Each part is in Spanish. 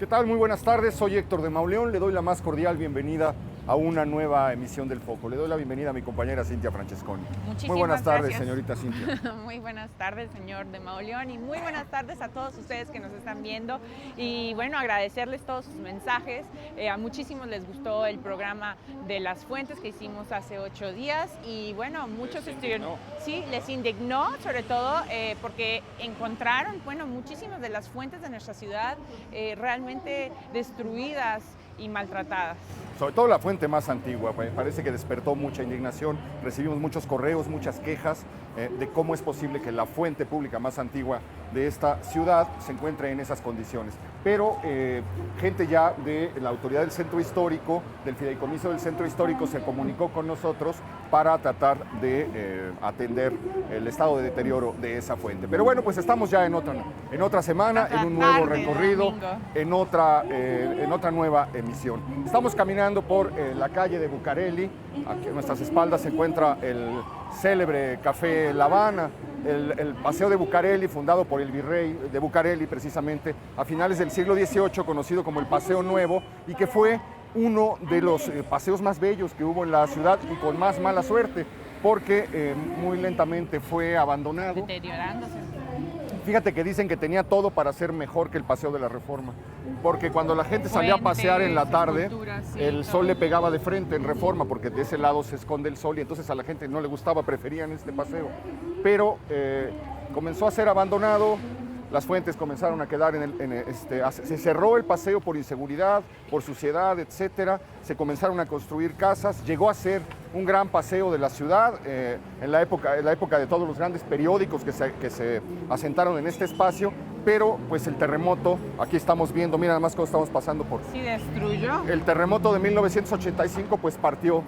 ¿Qué tal? Muy buenas tardes, soy Héctor de Mauleón, le doy la más cordial bienvenida a una nueva emisión del Foco. Le doy la bienvenida a mi compañera Cintia Francesconi. Muchísimas Muy buenas tardes, gracias. señorita Cintia. Muy buenas tardes, señor de Mauleón, y muy buenas tardes a todos ustedes que nos están viendo. Y bueno, agradecerles todos sus mensajes. A muchísimos les gustó el programa de las fuentes que hicimos hace 8 días y bueno, muchos estuvieron, sí, les indignó, sobre todo porque encontraron, bueno, muchísimas de las fuentes de nuestra ciudad realmente destruidas y maltratadas. Sobre todo la fuente más antigua, parece que despertó mucha indignación, recibimos muchos correos, muchas quejas de cómo es posible que la fuente pública más antigua de esta ciudad se encuentre en esas condiciones. Pero gente ya de la autoridad del centro histórico, del fideicomiso del centro histórico, se comunicó con nosotros para tratar de atender el estado de deterioro de esa fuente. Pero bueno, pues estamos ya en otra semana, en un nuevo recorrido, en otra nueva emisión. Estamos caminando por la calle de Bucareli. Aquí a nuestras espaldas se encuentra el célebre Café La Habana, el Paseo de Bucareli, fundado por el virrey de Bucareli precisamente a finales del siglo XVIII, conocido como el Paseo Nuevo, y que fue uno de los paseos más bellos que hubo en la ciudad y con más mala suerte, porque muy lentamente fue abandonado. Deteriorándose. Fíjate que dicen que tenía todo para ser mejor que el Paseo de la Reforma, porque cuando la gente salía a pasear en la tarde, sí, el sol le pegaba de frente en Reforma, porque de ese lado se esconde el sol y entonces a la gente no le gustaba, preferían este paseo. Pero comenzó a ser abandonado, las fuentes comenzaron a quedar se cerró el paseo por inseguridad, por suciedad, etcétera. Se comenzaron a construir casas, llegó a ser un gran paseo de la ciudad en la época de todos los grandes periódicos que se asentaron en este espacio, pero pues el terremoto, aquí estamos viendo, mira nada más cómo estamos pasando por... Sí, destruyó. El terremoto de 1985 pues partió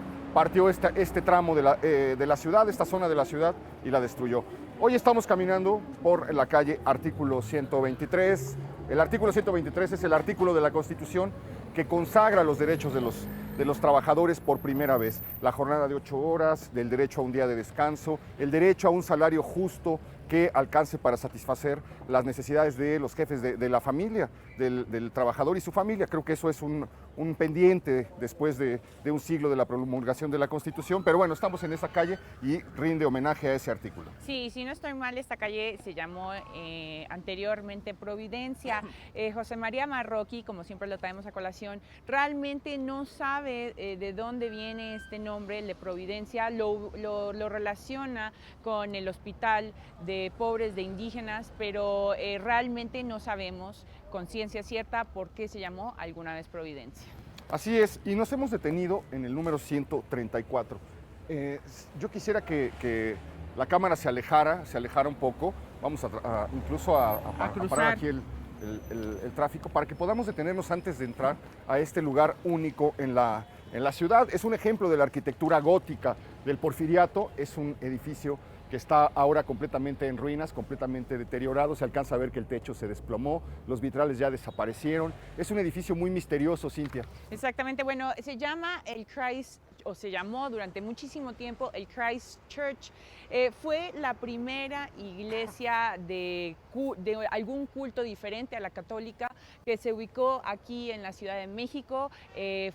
este tramo de la ciudad, esta zona de la ciudad, y la destruyó. Hoy estamos caminando por la calle Artículo 123. El artículo 123 es el artículo de la Constitución que consagra los derechos de los trabajadores por primera vez. La jornada de 8 horas, del derecho a un día de descanso, el derecho a un salario justo que alcance para satisfacer las necesidades de los jefes de la familia, del trabajador y su familia. Creo que eso es un pendiente después de un siglo de la promulgación de la Constitución, pero bueno, estamos en esa calle y rinde homenaje a ese artículo. Sí, si no estoy mal, esta calle se llamó anteriormente Providencia. José María Marroquí, como siempre lo traemos a colación, realmente no sabe de dónde viene este nombre, el de Providencia, lo relaciona con el hospital de pobres, de indígenas, pero realmente no sabemos con ciencia cierta por qué se llamó alguna vez Providencia. Así es, y nos hemos detenido en el número 134. Yo quisiera que la cámara se alejara un poco, vamos incluso a parar aquí el tráfico para que podamos detenernos antes de entrar a este lugar único en la ciudad. Es un ejemplo de la arquitectura gótica del Porfiriato, es un edificio que está ahora completamente en ruinas, completamente deteriorado. Se alcanza a ver que el techo se desplomó, los vitrales ya desaparecieron. Es un edificio muy misterioso, Cintia. Exactamente, bueno, se llama el Christ, o se llamó durante muchísimo tiempo el Christ Church. Fue la primera iglesia de algún culto diferente a la católica que se ubicó aquí en la Ciudad de México.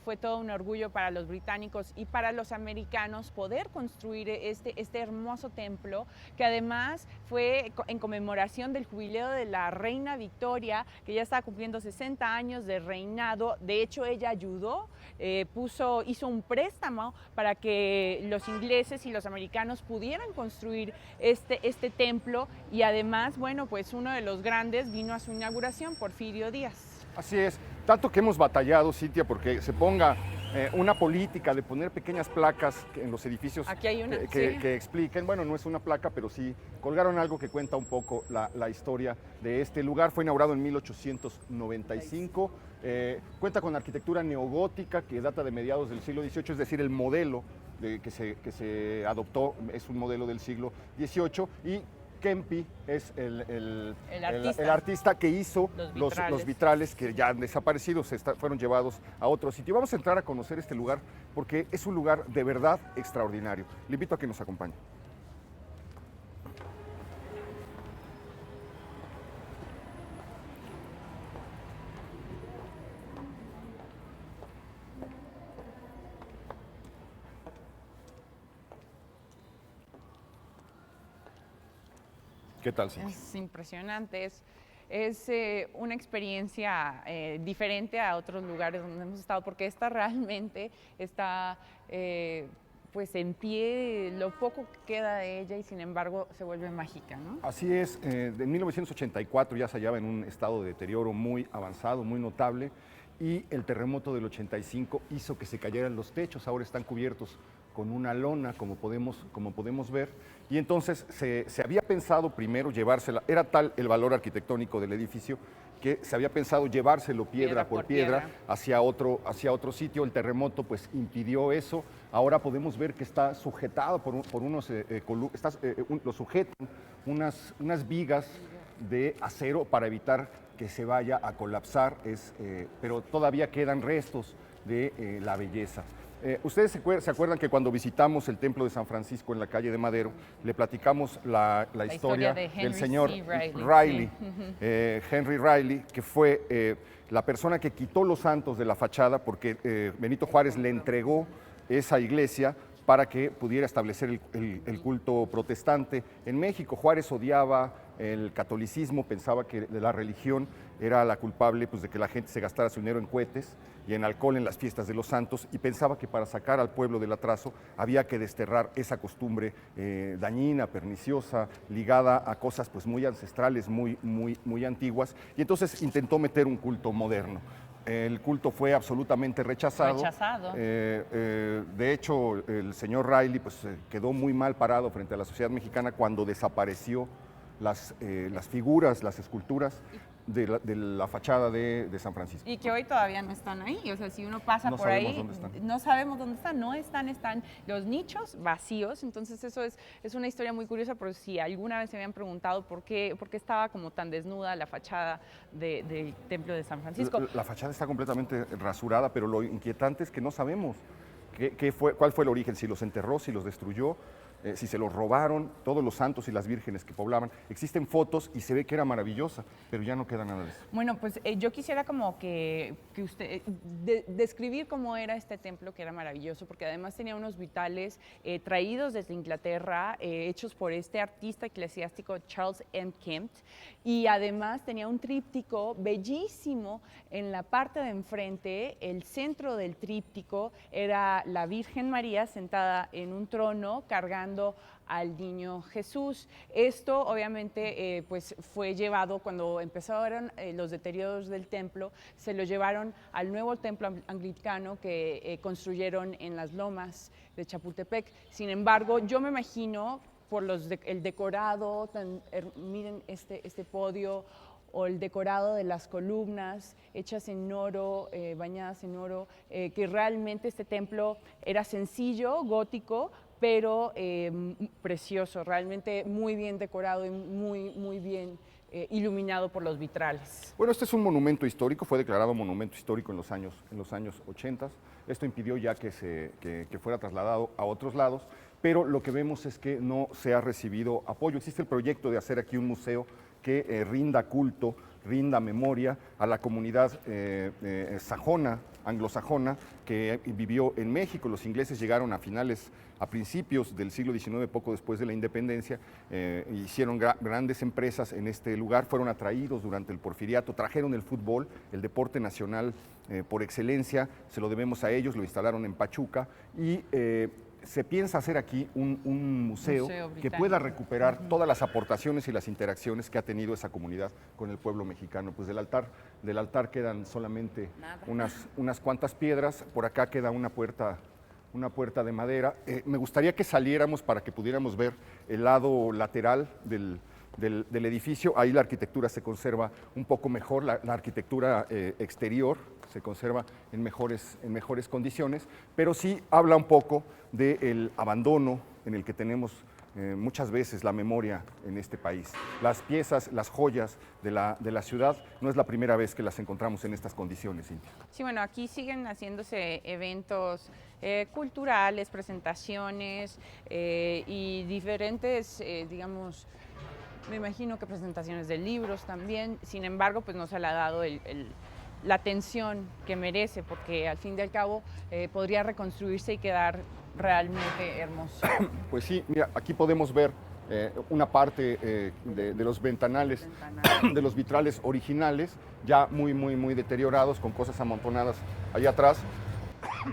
Fue todo un orgullo para los británicos y para los americanos poder construir este hermoso templo, que además fue en conmemoración del jubileo de la reina Victoria, que ya estaba cumpliendo 60 años de reinado. De hecho, ella ayudó, hizo un préstamo para que los ingleses y los americanos pudieran construir este templo, y además, bueno, pues uno de los grandes vino a su inauguración, Porfirio Díaz. Así es, tanto que hemos batallado, Cintia, porque se ponga una política de poner pequeñas placas en los edificios. Aquí hay una, que expliquen, bueno, no es una placa, pero sí colgaron algo que cuenta un poco la historia de este lugar. Fue inaugurado en 1895, cuenta con arquitectura neogótica que data de mediados del siglo XVIII, es decir, el modelo que se adoptó es un modelo del siglo XVIII, y Kempi es el artista que hizo los vitrales que ya han desaparecido, fueron llevados a otro sitio. Vamos a entrar a conocer este lugar porque es un lugar de verdad extraordinario. Le invito a que nos acompañe. ¿Qué tal, Cintia? Es impresionante, es una experiencia diferente a otros lugares donde hemos estado, porque esta realmente está pues en pie, lo poco que queda de ella, y sin embargo se vuelve mágica, ¿no? Así es, de 1984 ya se hallaba en un estado de deterioro muy avanzado, muy notable, y el terremoto del 85 hizo que se cayeran los techos, ahora están cubiertos con una lona, como podemos ver, y entonces se había pensado primero llevársela, era tal el valor arquitectónico del edificio que se había pensado llevárselo piedra por piedra hacia otro sitio. El terremoto pues impidió eso. Ahora podemos ver que está sujetado por unos, lo sujetan unas vigas de acero para evitar que se vaya a colapsar, pero todavía quedan restos de la belleza. Ustedes se acuerdan que cuando visitamos el templo de San Francisco en la calle de Madero, le platicamos la historia del señor Riley, Henry Riley, que fue la persona que quitó los santos de la fachada porque Benito Juárez le entregó esa iglesia para que pudiera establecer el culto protestante en México. Juárez odiaba el catolicismo, pensaba que la religión era la culpable pues, de que la gente se gastara su dinero en cohetes y en alcohol en las fiestas de los santos, y pensaba que para sacar al pueblo del atraso había que desterrar esa costumbre dañina, perniciosa, ligada a cosas pues, muy ancestrales, muy antiguas, y entonces intentó meter un culto moderno. El culto fue absolutamente rechazado. De hecho, el señor Riley pues, quedó muy mal parado frente a la sociedad mexicana cuando desapareció las figuras, las esculturas de la fachada de San Francisco. Y que hoy todavía no están ahí, o sea, si uno pasa por ahí, no sabemos dónde están, están los nichos vacíos. Entonces eso es una historia muy curiosa, por si alguna vez se habían preguntado por qué estaba como tan desnuda la fachada del templo de San Francisco. La fachada está completamente rasurada, pero lo inquietante es que no sabemos cuál fue el origen, si los enterró, si los destruyó, si se los robaron, todos los santos y las vírgenes que poblaban. Existen fotos y se ve que era maravillosa, pero ya no queda nada de eso. Bueno, pues yo quisiera como que usted describir cómo era este templo, que era maravilloso, porque además tenía unos vitales traídos desde Inglaterra, hechos por este artista eclesiástico Charles M. Kempt, y además tenía un tríptico bellísimo en la parte de enfrente. El centro del tríptico era la Virgen María sentada en un trono cargando al niño Jesús. Esto obviamente pues fue llevado cuando empezaron los deterioros del templo, se lo llevaron al nuevo templo anglicano que construyeron en las lomas de Chapultepec. Sin embargo, yo me imagino por el decorado, miren este podio, o el decorado de las columnas hechas en oro, bañadas en oro, que realmente este templo era sencillo, gótico, pero precioso, realmente muy bien decorado y muy bien iluminado por los vitrales. Bueno, este es un monumento histórico, fue declarado monumento histórico en los años 80. Esto impidió ya que fuera trasladado a otros lados, pero lo que vemos es que no se ha recibido apoyo. Existe el proyecto de hacer aquí un museo que rinda culto, rinda memoria a la comunidad sajona, anglosajona, que vivió en México. Los ingleses llegaron a principios del siglo XIX, poco después de la independencia, hicieron grandes empresas en este lugar, fueron atraídos durante el porfiriato, trajeron el fútbol, el deporte nacional por excelencia, se lo debemos a ellos, lo instalaron en Pachuca, y se piensa hacer aquí un museo que pueda recuperar todas las aportaciones y las interacciones que ha tenido esa comunidad con el pueblo mexicano. Pues del altar quedan solamente unas cuantas piedras, por acá queda una puerta de madera. Me gustaría que saliéramos para que pudiéramos ver el lado lateral del edificio. Ahí la arquitectura se conserva un poco mejor, la arquitectura exterior se conserva en mejores condiciones, pero sí habla un poco del abandono en el que tenemos muchas veces la memoria en este país. Las piezas, las joyas de la ciudad, no es la primera vez que las encontramos en estas condiciones, Cintia. Sí, bueno, aquí siguen haciéndose eventos culturales, presentaciones y diferentes, digamos, me imagino que presentaciones de libros también. Sin embargo, pues no se le ha dado la atención que merece, porque al fin y al cabo podría reconstruirse y quedar realmente hermoso. Pues sí, mira, aquí podemos ver una parte de los ventanales, de los vitrales originales, ya muy deteriorados, con cosas amontonadas allá atrás.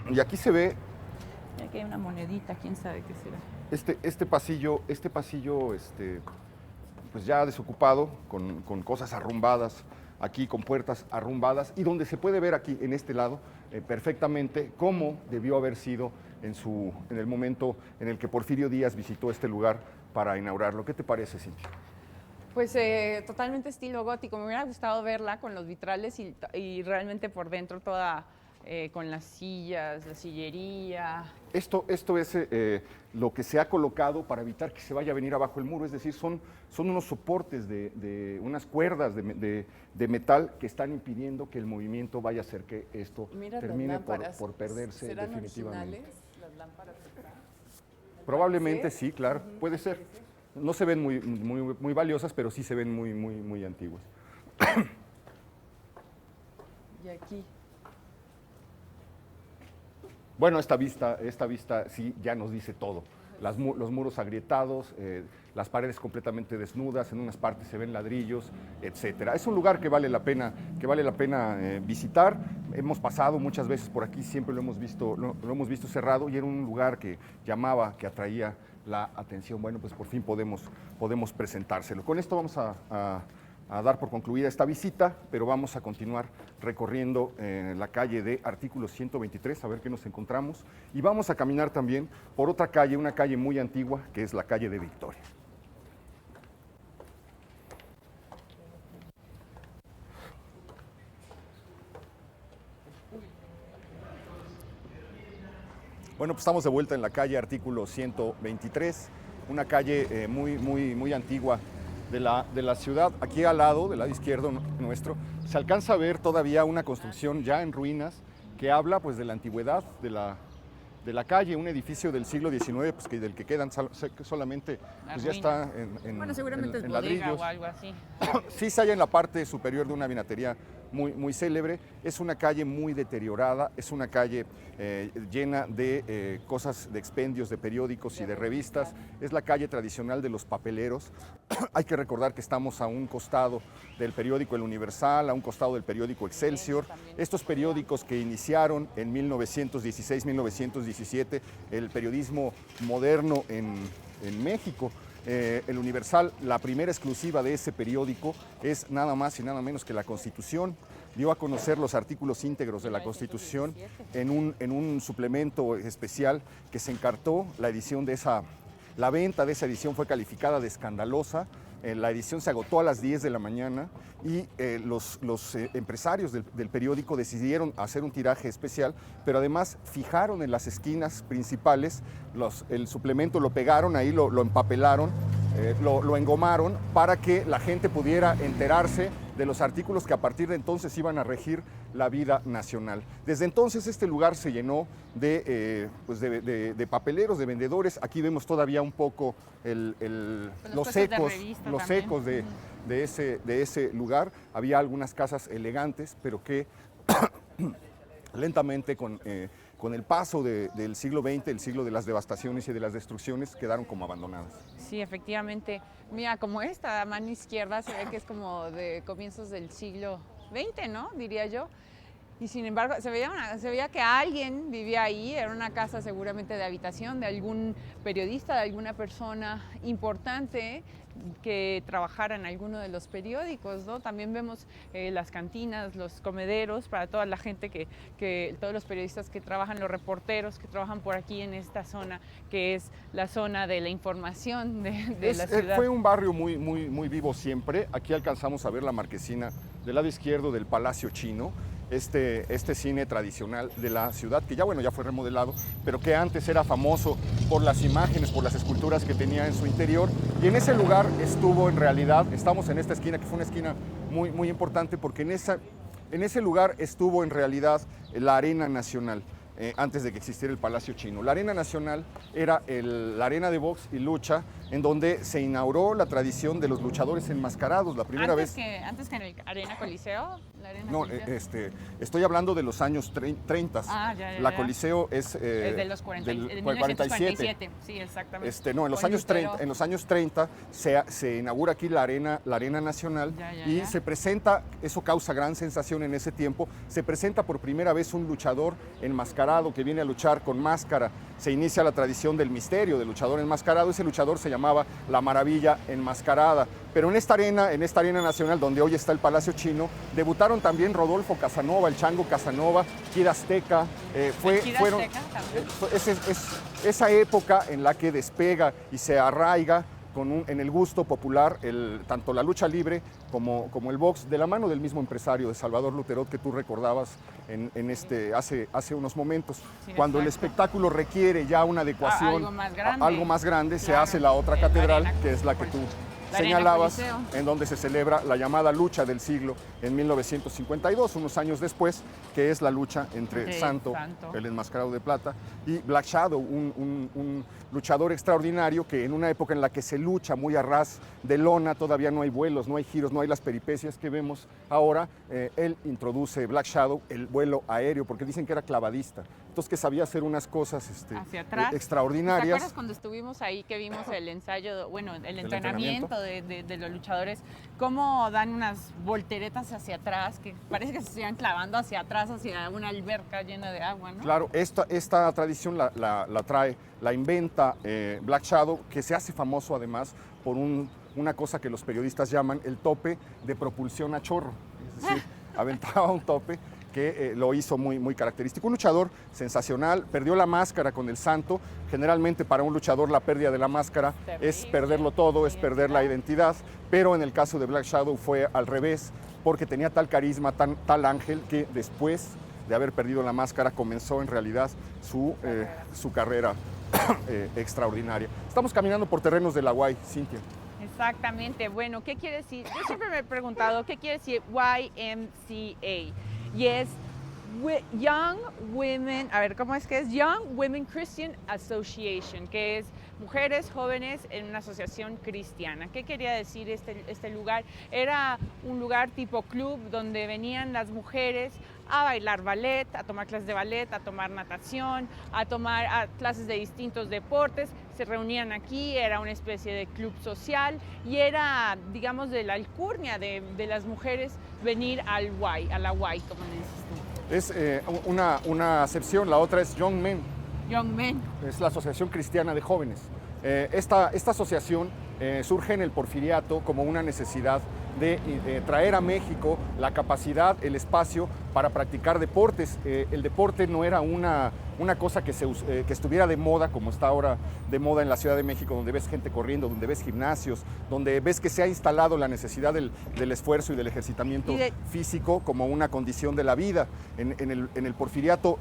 Y aquí se ve Y aquí hay una monedita, quién sabe qué será. este pasillo, pues ya desocupado, con cosas arrumbadas, aquí con puertas arrumbadas, y donde se puede ver aquí en este lado perfectamente cómo debió haber sido en el momento en el que Porfirio Díaz visitó este lugar para inaugurarlo. ¿Qué te parece, Cintia? Pues totalmente estilo gótico. Me hubiera gustado verla con los vitrales y realmente por dentro toda con las sillas, la sillería. Esto es lo que se ha colocado para evitar que se vaya a venir abajo el muro, es decir, son unos soportes de unas cuerdas de metal que están impidiendo que el movimiento vaya a hacer que esto termine por perderse definitivamente. ¿Serán originales las lámparas acá? Probablemente sí, claro, puede ser. No se ven muy valiosas, pero sí se ven muy antiguas. Y aquí. Bueno, esta vista sí ya nos dice todo. Los muros agrietados, las paredes completamente desnudas, en unas partes se ven ladrillos, etcétera. Es un lugar que vale la pena visitar. Hemos pasado muchas veces por aquí, siempre lo hemos visto cerrado, y era un lugar que llamaba, que atraía la atención. Bueno, pues por fin podemos presentárselo. Con esto vamos a dar por concluida esta visita, pero vamos a continuar recorriendo la calle de Artículo 123, a ver qué nos encontramos, y vamos a caminar también por otra calle, una calle muy antigua, que es la calle de Victoria. Bueno, pues estamos de vuelta en la calle Artículo 123, una calle muy antigua de la ciudad. Aquí al lado, del lado izquierdo nuestro, se alcanza a ver todavía una construcción ya en ruinas que habla pues de la antigüedad de la calle, un edificio del siglo XIX, pues, del que quedan solamente, pues ya está Bueno, seguramente es en bodega ladrillos. o algo así. Sí se halla en la parte superior de una vinatería muy célebre. Es una calle muy deteriorada, es una calle llena de cosas, de expendios, de periódicos y de revistas. Es la calle tradicional de los papeleros. Hay que recordar que estamos a un costado del periódico El Universal, a un costado del periódico Excelsior. Estos periódicos que iniciaron en 1916-1917 el periodismo moderno en México. El Universal, la primera exclusiva de ese periódico es nada más y nada menos que la Constitución. Dio a conocer los artículos íntegros de la Constitución en un suplemento especial que se encartó. La venta de esa edición fue calificada de escandalosa. La edición se agotó a las 10 de la mañana y los empresarios del periódico decidieron hacer un tiraje especial, pero además fijaron en las esquinas principales el suplemento, lo pegaron ahí, lo empapelaron, lo engomaron para que la gente pudiera enterarse de los artículos que a partir de entonces iban a regir la vida nacional. Desde entonces este lugar se llenó de papeleros, de vendedores. Aquí vemos todavía un poco los ecos de ese lugar. Había algunas casas elegantes, pero que lentamente con el paso del siglo XX, el siglo de las devastaciones y de las destrucciones, quedaron como abandonadas. Sí, efectivamente. Mira, como esta, a mano izquierda, se ve que es como de comienzos del siglo XX, ¿no? Diría yo. Y sin embargo, se veía que alguien vivía ahí, era una casa seguramente de habitación de algún periodista, de alguna persona importante que trabajara en alguno de los periódicos, ¿no? También vemos las cantinas, los comederos para toda la gente todos los periodistas que trabajan, los reporteros que trabajan por aquí en esta zona, que es la zona de la información de la ciudad. Fue un barrio muy vivo siempre. Aquí alcanzamos a ver la marquesina del lado izquierdo del Palacio Chino. Este cine tradicional de la ciudad, que ya fue remodelado, pero que antes era famoso por las imágenes, por las esculturas que tenía en su interior. Y en ese lugar estuvo, en realidad, estamos en esta esquina, que fue una esquina muy importante, porque en ese lugar estuvo en realidad la Arena Nacional. antes de que existiera el Palacio Chino. La Arena Nacional era la arena de box y lucha en donde se inauguró la tradición de los luchadores enmascarados. La primera vez... Antes que en el Arena Coliseo. La Arena No, Coliseo. estoy hablando de los años 30. La Coliseo es de los 1947. Sí, exactamente. No, en los años 30 se inaugura aquí la Arena Nacional y se presenta, eso causa gran sensación en ese tiempo, se presenta por primera vez un luchador enmascarado que viene a luchar con máscara. Se inicia la tradición del misterio del luchador enmascarado. Ese luchador se llamaba La Maravilla Enmascarada. Pero en esta arena nacional donde hoy está el Palacio Chino, debutaron también Rodolfo Casanova, el Chango Casanova, Kid Azteca. Esa época en la que despega y se arraiga en el gusto popular tanto la lucha libre como el box, de la mano del mismo empresario de Salvador Luterot que tú recordabas hace unos momentos. Sí, cuando el espectáculo requiere ya una adecuación, algo más grande, claro, se hace la otra catedral, que es la que tú señalabas, en donde se celebra la llamada lucha del siglo en 1952, unos años después, que es la lucha entre Santo, el enmascarado de plata, y Black Shadow, un luchador extraordinario que en una época en la que se lucha muy a ras de lona, todavía no hay vuelos, no hay giros, no hay las peripecias que vemos ahora, él introduce Black Shadow, el vuelo aéreo, porque dicen que era clavadista, entonces que sabía hacer unas cosas extraordinarias. ¿Te acuerdas cuando estuvimos ahí que vimos el ensayo, el entrenamiento de los luchadores, cómo dan unas volteretas hacia atrás, que parece que se estuvieran clavando hacia atrás, hacia una alberca llena de agua, ¿no? Claro, esta tradición la inventa Black Shadow, que se hace famoso además por una cosa que los periodistas llaman el tope de propulsión a chorro. Es decir, aventaba un tope que lo hizo muy, muy característico. Un luchador sensacional, perdió la máscara con el Santo. Generalmente para un luchador la pérdida de la máscara es perderlo todo, es perder la identidad, pero en el caso de Black Shadow fue al revés, porque tenía tal carisma, tal ángel, que después de haber perdido la máscara comenzó en realidad su carrera extraordinaria. Estamos caminando por terrenos de la UAI, Cintia. Exactamente. Bueno, ¿qué quiere decir? Yo siempre me he preguntado, ¿qué quiere decir YMCA? Y es Young Women, a ver, ¿cómo es que es? Young Women Christian Association, que es mujeres jóvenes en una asociación cristiana. ¿Qué quería decir este lugar? Era un lugar tipo club donde venían las mujeres a bailar ballet, a tomar clases de ballet, a tomar natación, a tomar clases de distintos deportes. Se reunían aquí, era una especie de club social y era, digamos, de la alcurnia de las mujeres venir a la UAI, como le dices tú. Es una acepción, la otra es Young Men. Young Men. Es la Asociación Cristiana de Jóvenes. Esta asociación surge en el Porfiriato como una necesidad de traer a México la capacidad, el espacio para practicar deportes. El deporte no era una cosa que estuviera de moda, como está ahora de moda en la Ciudad de México, donde ves gente corriendo, donde ves gimnasios, donde ves que se ha instalado la necesidad del esfuerzo y del ejercitamiento físico como una condición de la vida. En el Porfiriato,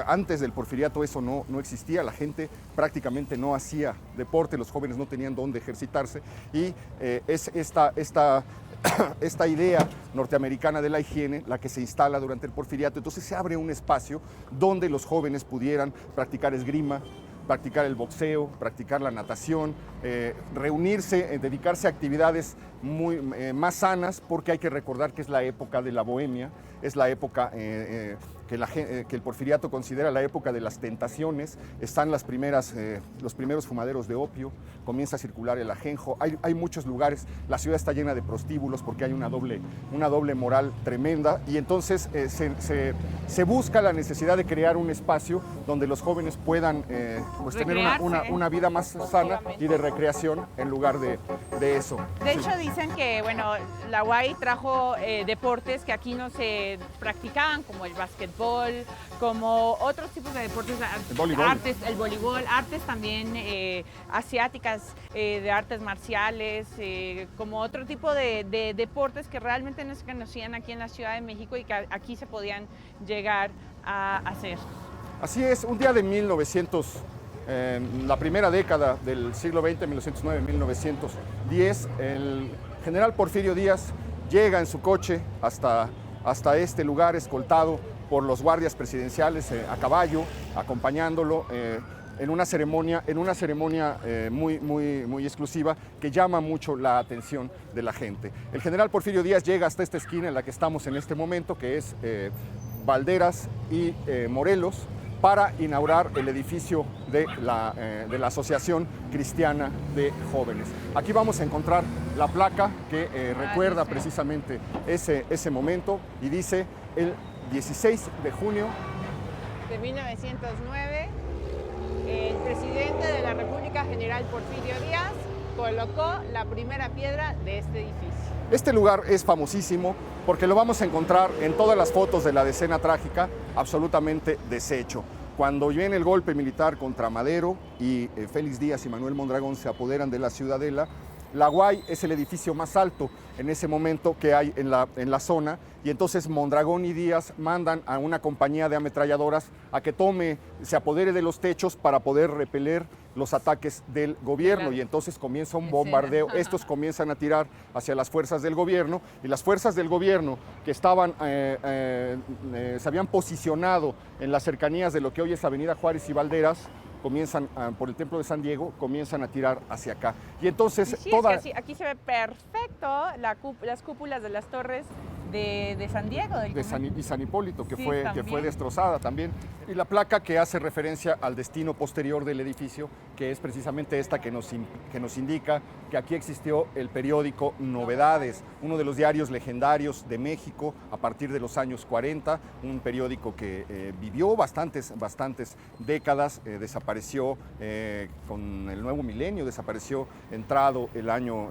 antes del Porfiriato eso no existía, la gente prácticamente no hacía deporte, los jóvenes no tenían dónde ejercitarse y es esta idea norteamericana de la higiene la que se instala durante el Porfiriato. Entonces se abre un espacio donde los jóvenes pudieran practicar esgrima, practicar el boxeo, practicar la natación, reunirse, dedicarse a actividades más sanas, porque hay que recordar que es la época de la bohemia, es la época que el Porfiriato considera la época de las tentaciones. Están los primeros fumaderos de opio, comienza a circular el ajenjo, hay muchos lugares, la ciudad está llena de prostíbulos porque hay una doble moral tremenda y entonces se busca la necesidad de crear un espacio donde los jóvenes puedan tener una vida más sana y de recreación en lugar de eso. De hecho dicen que la UAI trajo deportes que aquí no se practicaban, como el básquetbol, como otros tipos de deportes, el voleibol, artes también asiáticas, de artes marciales, como otro tipo de deportes que realmente no se conocían aquí en la Ciudad de México y que aquí se podían llegar a hacer. Así es, un día de 1900, la primera década del siglo XX, 1909-1910, el general Porfirio Díaz llega en su coche hasta este lugar escoltado por los guardias presidenciales a caballo, acompañándolo. En una ceremonia muy exclusiva que llama mucho la atención de la gente. El general Porfirio Díaz llega hasta esta esquina en la que estamos en este momento, que es Valderas y Morelos, para inaugurar el edificio de la Asociación Cristiana de Jóvenes. Aquí vamos a encontrar la placa que recuerda precisamente ese momento y dice el 16 de junio de 1909. El presidente de la República, general Porfirio Díaz, colocó la primera piedra de este edificio. Este lugar es famosísimo porque lo vamos a encontrar en todas las fotos de la decena trágica, absolutamente deshecho. Cuando viene el golpe militar contra Madero y Félix Díaz y Manuel Mondragón se apoderan de la Ciudadela, la Guay es el edificio más alto en ese momento que hay en la zona, y entonces Mondragón y Díaz mandan a una compañía de ametralladoras a que se apodere de los techos para poder repeler los ataques del gobierno, y entonces comienza un bombardeo. Estos comienzan a tirar hacia las fuerzas del gobierno, y las fuerzas del gobierno que se habían posicionado en las cercanías de lo que hoy es Avenida Juárez y Valderas, comienzan por el Templo de San Diego, comienzan a tirar hacia acá. Y entonces sí, es que aquí se ve perfecto las cúpulas de las torres de San Diego. Y San Hipólito, que fue destrozada también. Y la placa que hace referencia al destino posterior del edificio, que es precisamente esta que nos indica que aquí existió el periódico Novedades, uno de los diarios legendarios de México a partir de los años 40, un periódico que vivió bastantes décadas, desapareció con el nuevo milenio, desapareció entrado el año,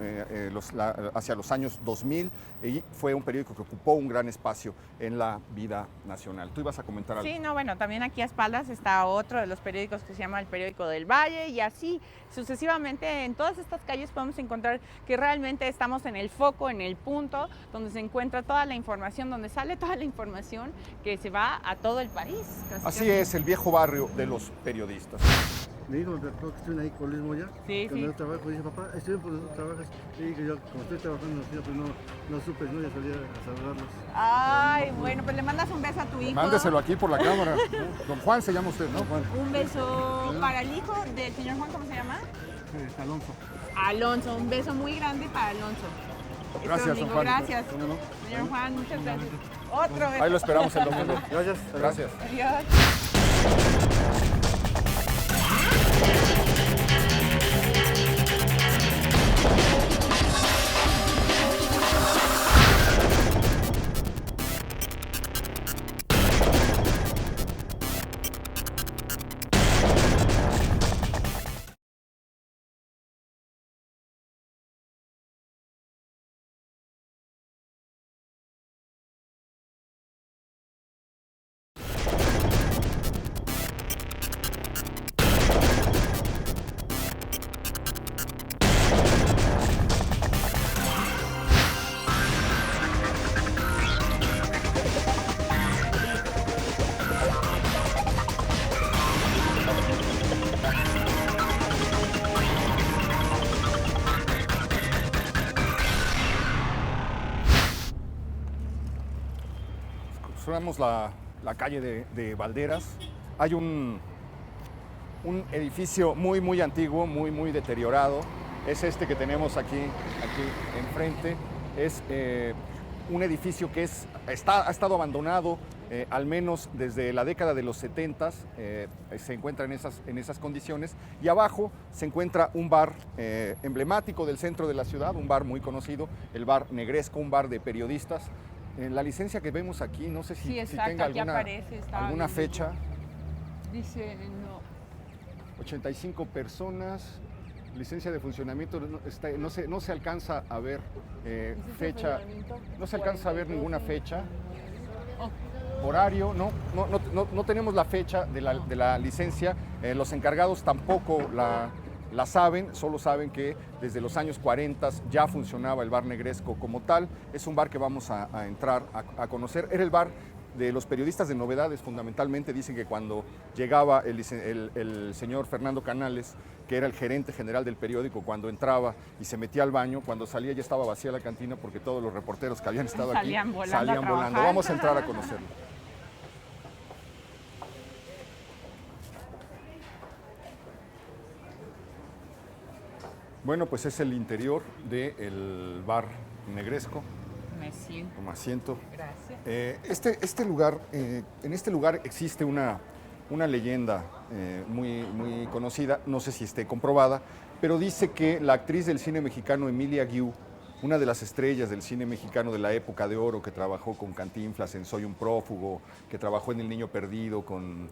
hacia los años 2000, y fue un periódico que ocupó un gran espacio en la vida nacional. ¿Tú ibas a comentar algo? Sí, no, bueno, también aquí a espaldas está otro de los periódicos que se llama el Periódico del Valle, y así sucesivamente en todas estas calles podemos encontrar que realmente estamos en el foco, en el punto donde se encuentra toda la información, donde sale toda la información que se va a todo el país. Así es, el viejo barrio de los periodistas. Me dijo que estuvieron ahí con Luis Moya. Sí, cuando yo trabajo, dije, papá, estoy por donde trabajas. Y dije, yo, como estoy trabajando en la oficina, pues no supe, no ya salí a saludarlos. Ay, bueno, pues le mandas un beso a tu hijo. Mándeselo aquí por la cámara. Don Juan se llama usted, ¿no? Juan. Un beso para el hijo del señor Juan, ¿cómo se llama? Alonso. Alonso, un beso muy grande para Alonso. Gracias, don Juan. Gracias. Señor Juan, muchas gracias. Otro beso. Ahí lo esperamos el domingo. Gracias. Gracias. Adiós. Cruzamos la calle de Valderas. Hay un edificio muy antiguo, muy deteriorado. Es este que tenemos aquí enfrente. Es un edificio que ha estado abandonado al menos desde la década de los 70. Se encuentra en esas condiciones. Y abajo se encuentra un bar emblemático del centro de la ciudad, un bar muy conocido, el Bar Negresco, un bar de periodistas. La licencia que vemos aquí, no sé si tenga alguna fecha. Dice, no. 85 personas, licencia de funcionamiento, no se alcanza a ver fecha, no se alcanza a ver ninguna fecha. Horario, no tenemos la fecha de la licencia, los encargados tampoco la saben, solo saben que desde los años 40 ya funcionaba el Bar Negresco como tal. Es un bar que vamos a entrar a conocer. Era el bar de los periodistas de Novedades, fundamentalmente. Dicen que cuando llegaba el señor Fernando Canales, que era el gerente general del periódico, cuando entraba y se metía al baño, cuando salía ya estaba vacía la cantina porque todos los reporteros que habían estado salían aquí volando. Vamos a entrar a conocerlo. Bueno, pues es el interior del bar Negresco. Me siento. Toma asiento. Gracias. Este lugar, en este lugar existe una leyenda muy conocida, no sé si esté comprobada, pero dice que la actriz del cine mexicano Emilia Guiú, una de las estrellas del cine mexicano de la época de oro, que trabajó con Cantinflas en Soy un prófugo, que trabajó en El Niño Perdido con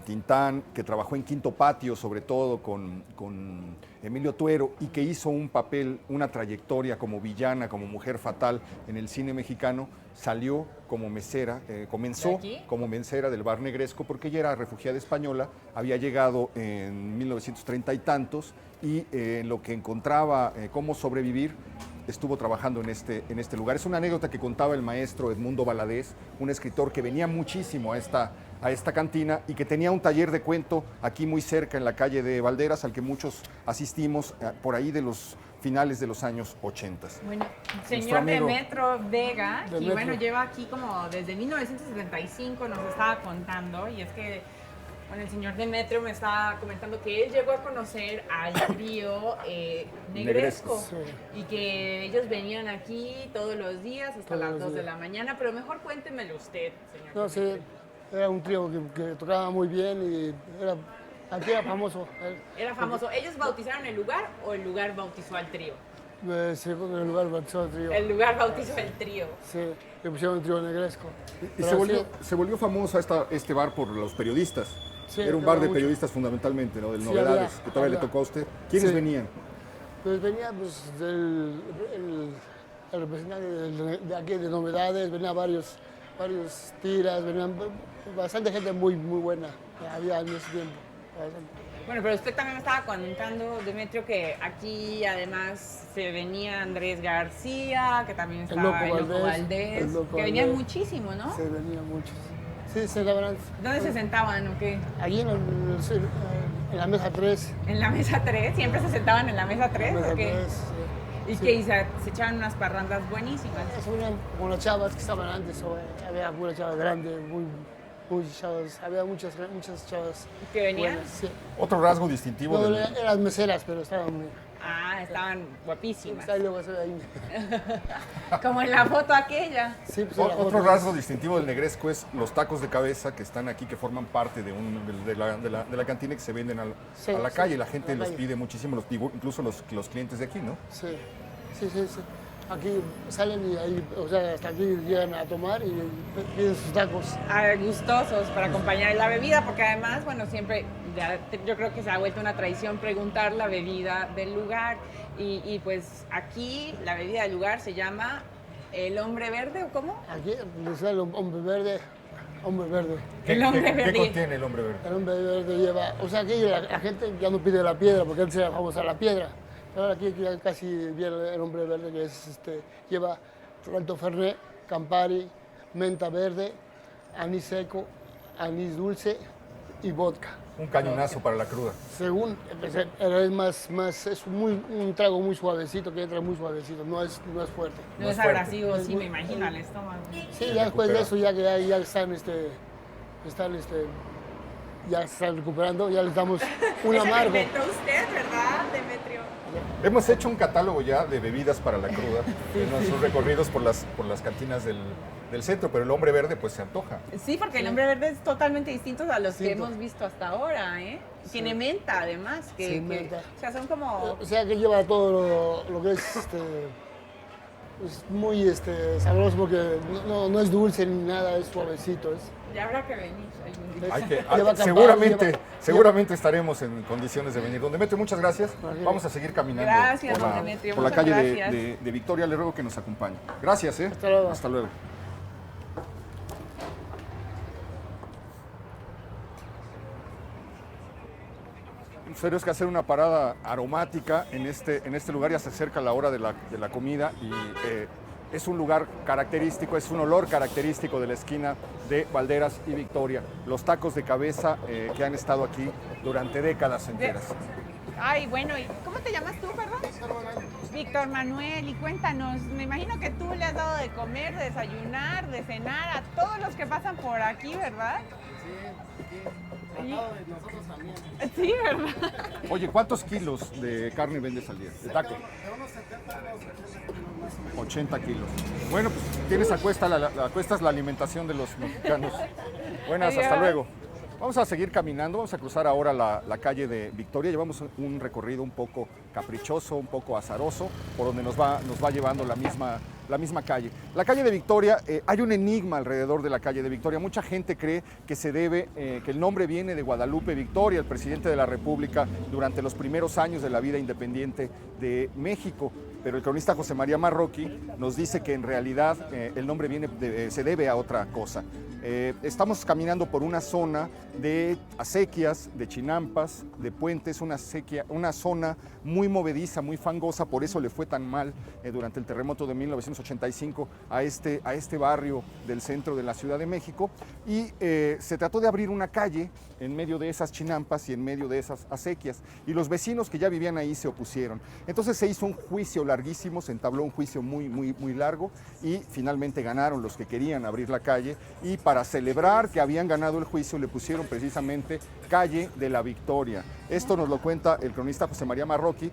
Tintán, que trabajó en Quinto Patio, sobre todo con Emilio Tuero, y que hizo un papel, una trayectoria como villana, como mujer fatal en el cine mexicano, salió como mesera, comenzó como mesera del bar Negresco, porque ella era refugiada española, había llegado en 1930 y tantos, y en lo que encontraba cómo sobrevivir, estuvo trabajando en este lugar. Es una anécdota que contaba el maestro Edmundo Valadez, un escritor que venía muchísimo a esta cantina y que tenía un taller de cuento aquí muy cerca en la calle de Valderas, al que muchos asistimos por ahí de los finales de los años 80. Bueno, señor Demetrio Vega, y bueno, lleva aquí como desde 1975, nos estaba contando, y es que bueno, el señor Demetrio me estaba comentando que él llegó a conocer al trío Negresco y que ellos venían aquí todos los días hasta las 2 de la mañana, pero mejor cuéntemelo usted, señor. No, sí, era un trío que tocaba muy bien y aquí era famoso. Era famoso. ¿Ellos bautizaron el lugar o el lugar bautizó al trío? Sí, el lugar bautizó el trío. El lugar bautizó el trío. Sí, le pusieron el trío Negresco. Y se volvió famoso este bar por los periodistas. Sí, era un bar de periodistas fundamentalmente, ¿no? Del Novedades, que todavía le tocó a usted. ¿Quiénes venían? Pues venía el representante de aquí de Novedades, venía varios tiras, venían bastante gente muy buena, había en ese tiempo. Bueno, pero usted también me estaba contando, Demetrio, que aquí además se venía Andrés García, que también estaba el Loco Valdés, que venían muchísimo, ¿no? Sí, venían muchos. Sí, se sentaban. ¿Dónde se sentaban o qué? Allí en la mesa 3. ¿En la mesa 3? ¿Siempre se sentaban en la mesa 3 o qué? 3, sí. ¿Y que se echaban unas parrandas buenísimas? Eso venían con las chavas que estaban antes, había una chava grande, muy chavas, había muchas chavas. ¿Que venían? Buenas, sí. Otro rasgo distintivo No, eran meseras, pero estaban muy... Ah, estaban guapísimas. Ahí luego se ve ahí. Como en la foto aquella. Sí, pues Otro rasgo distintivo del Negresco es los tacos de cabeza que están aquí, que forman parte de la cantina, que se venden a la calle. La gente los pide muchísimo, incluso los clientes de aquí, ¿no? Sí. Aquí salen y ahí, o sea, hasta aquí llegan a tomar y piden sus tacos. Gustosos para acompañar la bebida, porque además, bueno, siempre, yo creo que se ha vuelto una tradición preguntar la bebida del lugar. Y pues aquí la bebida del lugar se llama el hombre verde, ¿o cómo? Aquí les sale el hombre verde. El hombre verde. ¿Qué contiene el hombre verde? El hombre verde lleva, o sea, aquí la gente ya no pide la piedra, porque antes era famosa la piedra. Ahora aquí ya casi viene el hombre verde, que es, lleva Alto Fernet, Campari, menta verde, anís seco, anís dulce y vodka. Un cañonazo para la cruda. Según, es un trago muy suavecito, que entra muy suavecito, no es fuerte. No es abrasivo, sí, me imagino, al estómago. Sí, ya después de eso, ya que ya están, ya se están recuperando, ya les damos un amargo. Eso lo inventó usted, ¿verdad, Demetrio? Hemos hecho un catálogo ya de bebidas para la cruda en nuestros recorridos por las cantinas del centro, pero el hombre verde pues se antoja. Sí, porque el hombre verde es totalmente distinto a los que hemos visto hasta ahora, ¿eh? Sí. Tiene menta además, menta. O sea, son como... O sea, que lleva todo lo que es es muy sabroso, porque no es dulce ni nada, es suavecito. Ya habrá que venir algún día. Seguramente estaremos en condiciones de venir. Don Demetrio, muchas gracias. Vamos a seguir caminando por la calle de Victoria. Le ruego que nos acompañe. Gracias. Hasta luego. Hasta luego. Tenemos que hacer una parada aromática en este lugar. Ya se acerca la hora de la comida y es un lugar característico, es un olor característico de la esquina de Valderas y Victoria. Los tacos de cabeza que han estado aquí durante décadas enteras. Ay, bueno, ¿y cómo te llamas tú, perdón? Víctor Manuel, y cuéntanos, me imagino que tú le has dado de comer, de desayunar, de cenar a todos los que pasan por aquí, ¿verdad? Sí, nosotros también. Sí, ¿verdad? Oye, ¿cuántos kilos de carne vendes al día? De taco. De unos 70 a unos 80 kilos más o menos. 80 kilos. Bueno, pues tienes a cuestas la alimentación de los mexicanos. Buenas, hasta Adiós. luego. Vamos a seguir caminando, vamos a cruzar ahora la calle de Victoria. Llevamos un recorrido un poco caprichoso, un poco azaroso, por donde nos va llevando la misma calle. La calle de Victoria, hay un enigma alrededor de la calle de Victoria. Mucha gente cree que que el nombre viene de Guadalupe Victoria, el presidente de la República durante los primeros años de la vida independiente de México. Pero el cronista José María Marroquí nos dice que en realidad el nombre se debe a otra cosa. Estamos caminando por una zona de acequias, de chinampas, de puentes, una zona muy movediza, muy fangosa, por eso le fue tan mal durante el terremoto de 1985 a este barrio del centro de la Ciudad de México. Y se trató de abrir una calle en medio de esas chinampas y en medio de esas acequias. Y los vecinos que ya vivían ahí se opusieron. Entonces se hizo un juicio larguísimo, se entabló un juicio muy largo y finalmente ganaron los que querían abrir la calle, y para celebrar que habían ganado el juicio le pusieron precisamente Calle de la Victoria. Esto nos lo cuenta el cronista José María Marroquí.